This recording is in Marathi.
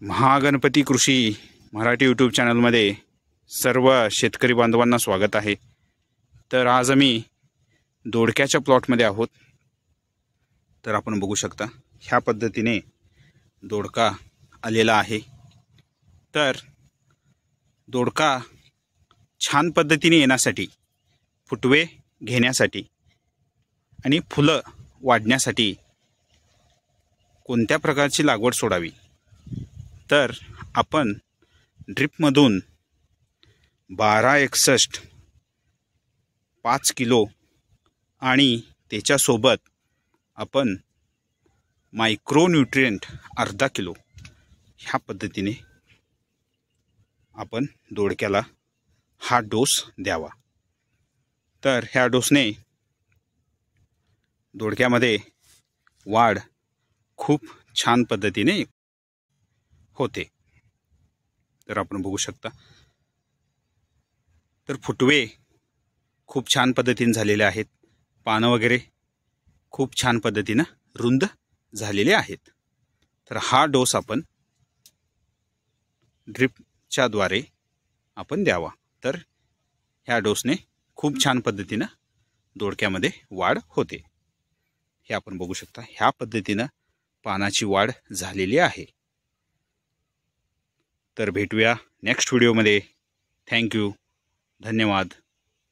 महागणपती कृषी मराठी यूट्यूब चॅनलमध्ये सर्व शेतकरी बांधवांना स्वागत आहे। तर आज आम्ही दोडक्याच्या प्लॉटमध्ये आहोत। तर आपण बघू शकता ह्या पद्धतीने दोडका आलेला आहे। तर दोडका छान पद्धतीने येण्यासाठी, फुटवे घेण्यासाठी आणि फुलं वाढण्यासाठी कोणत्या प्रकारची लागवड सोडावी, तर आपण ड्रिपमधून 1261 5 किलो आणि त्याच्यासोबत आपण मायक्रोन्यूट्रिएंट अर्धा किलो ह्या पद्धतीने आपण दोडक्याला हा डोस द्यावा। तर ह्या डोसने दोडक्यामध्ये वाढ खूप छान पद्धतीने होते। तर आपण बघू शकता तर फुटवे खूप छान पद्धतीने झालेले आहेत, पानं वगैरे खूप छान पद्धतीने रुंद झालेले आहेत। तर हा डोस आपण ड्रिपच्या द्वारे आपण द्यावा। तर ह्या डोसने खूप छान पद्धतीने दोडक्यामध्ये वाढ होते। हे आपण बघू शकता ह्या पद्धतीने पानाची वाढ झालेली आहे। तर भेटूया नेक्स्ट व्हिडिओमध्ये। थँक्यू, धन्यवाद।